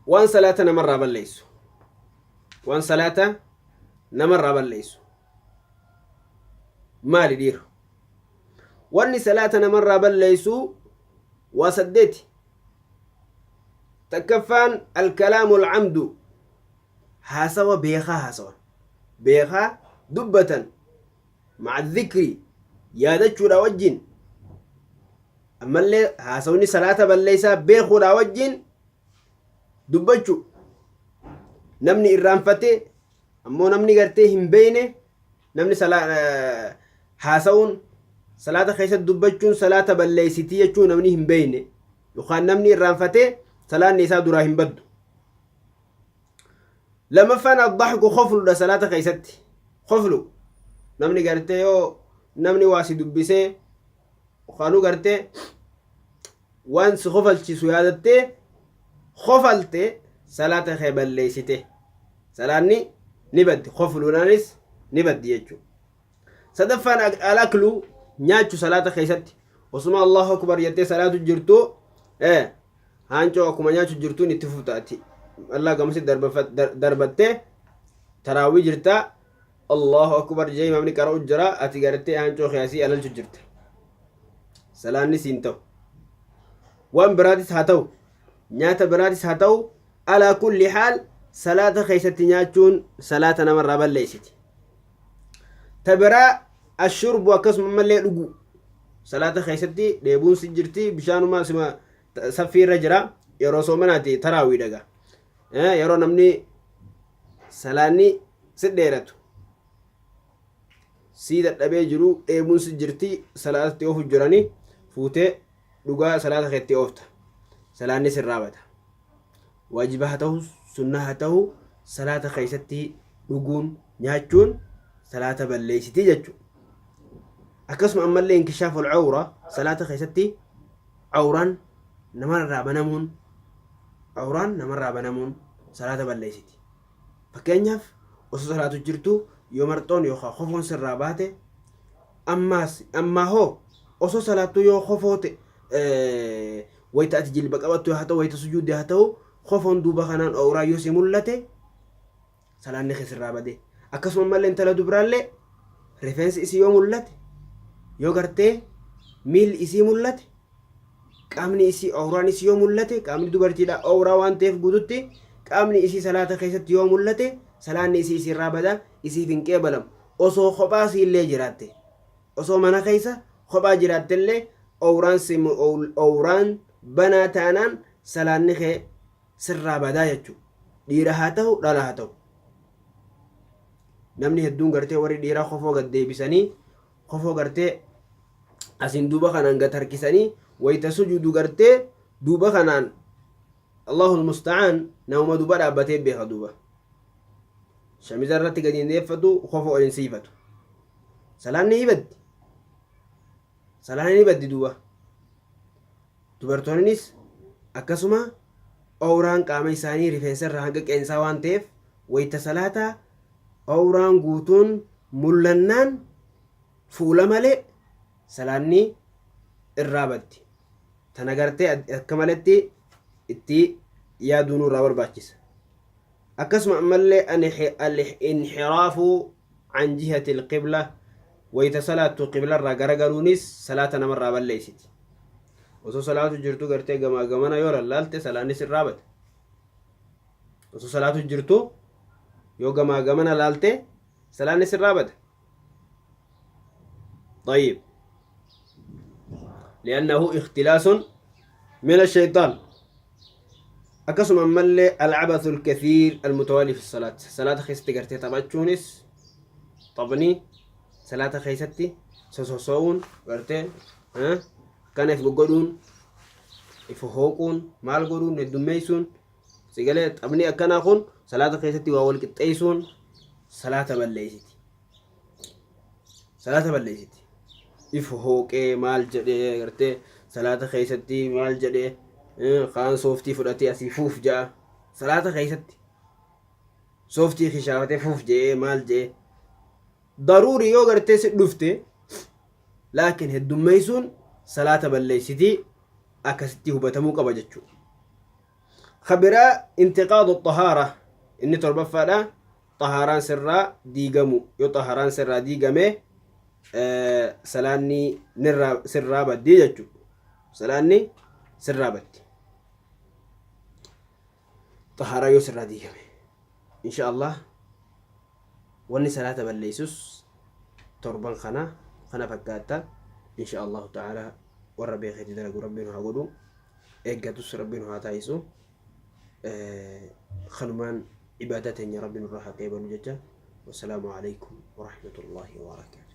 وان صلاة نمر بالليس وان صلاة نمر بالليس مالي دير واني صلاة نمر بالليس وسديتي تكفان الكلام العمد هاسوا بيخا دبة مع الذكر يادتشو دا وجين أما اللي هاسوني صلاة بالليسا بيخو دا وجين دبتشو نمني إرانفتي أمو نمني قرتي هم بيني نمني صلاة هاسون صلاة خيسة دبتشون صلاة بالليسيتي يجو نمني هم بيني يخان نمني إرانفتي صلاة نيسا درا هم بدو لما فانا الضحك خفلو دا صلاة خيستي خفلو نمني قرتي يو نمني واسي دبسي وخانو قرتي وانس خفلتي سيادتي خفلتي صلاة خيبال ليستي صلاة نبدي خفلو نانس نبدي يجو صدفان الأكلو نياتشو صلاة خيستي وسمع الله أكبر يتي صلاة جرتو هانچو أكما نياتشو جرتو نتفو تأتي الله قمسي دربته تراوي جرتا الله أكبر جاي ممني كارو جرا أتجارتي هانچو خياسي أنا جرت سلاني سينتو وان برادس هاتو نياتا برادس هاتو على كل حال صلاة خيستي نياتشون صلاة نمر بالليستي تبرا الشرب وكسم ملي لغو صلاة خيستي ديبون سجرتي بشانو ما سما سفير رجرا يرو سومناتي تراوي دغا yeroo namni salaanni si dheeratu si dadhabee jiru dheebuun si jirti salaatatti oofu jirani fuutee dhugaa salaata keetti oofta salaanni sirraa bata waajiba haa ta'u sunnaa haa ta'u salaata keessatti dhuguun nyaachuun salaata balleessitii jechuudha akkasuma ammallee inkishaaful cawra salaata keessatti cawraan namarraa banamuun salaata balleessiti fakkeenyaaf osoo salaatu jirtu yoo marxoon yookaan kofoon sirraa baate ammaa hoo osoo salaatu yoo kofoote wayita ati jilba qabattu haa ta'u wayita sujuudde haa ta'u kofoon duuba kanaan awraa yoo si mul'ate salaanni sirraa bade akkasuma ammallee intala dubraallee rifeensi isii yoo mul'ate yoo gartee miilli isii mul'ate qaamni isii awraan isii yoo mul'ate qaamni dubartiidha awraa waan ta'eef guututti qaamni isii salaata keessatti yoo mul'ate salaanni isii sirraa bada isiif hin qeebalam osoo kophaa siillee jiraatte osoo mana keessa kophaa jiraattellee awraan banaa taanaan salaanni kee sirraa badaa jechuudha dhiira haa ta'u dhala haa ta'u namni hedduun gartee warri dhiiraa kofoo gad deebisanii kofoo gartee asiin duuba kanaan gad harkisanii wayita sujuudu gartee duuba kanaan الله المستعان نوم دوبا دابتي بها دوبا شميزة رتي قدين ديفتو خوفو أولين سيفتو سلاني يبدي دوبا dubartoonnis akkasuma awraan qaama isaanii rifeensarraa hanga qeensaa waan ta'eef wayita salaataa awraan guutuun mul'annaan fuula malee salaanni irraa baddi tana gartee akka maletti itti yaaduun irraa barbaachisa akkasuma ammallee al-inhiraafu an jihati al-qibla wayita salaatu qibla irraa garagaluunis salaata namarraa balleessiti osoo salaatu jirtu gartee gamaa gamana yoo lallaalte salaanni sirraa bada osoo salaatu jirtu yoo gamaa gamana laalte salaanni sirraa bada طيب لأنه اختلاس من الشيطان أقسم ملي العبث الكثير المتوالي في الصلاة صلاة خيستي قرتي تباتشونس طبني صلاة خيستي سوسوسون قرتي كان يفقودون يفهوقون مال قدون الدميسون سيقالي طبني أكنا أخون صلاة خيستي وأول كتايسون صلاة بليستي يفهوقي مال جدي قرتي صلاة خيستي مال جدي خان صوفتي فراتي أسي فوف جاء صلاة خيستي صوفتي خشافتي فوف جاء مال جاء ضروري يو قرتي سدفتي لكن الدميسون صلاة بليستي أكستي هبتمو قبجتشو خبرا انتقاد الطهارة إني تربة فلا طهاران سرا ديجمو يو طهاران سرا ديجمه سلاني نرى سرا بدي جتو سلاني سرا بدي طهارة يو سرا ديجمه إن شاء الله واني صلاة بالليسوس تربان خنا فكاتا إن شاء الله تعالى والربي خير درجو ربنا هقولو إيجاتوس ربنا هاتايسو خنمان عبادتين يا ربنا الراحة كيبا نجتا والسلام عليكم ورحمة الله وبركاته.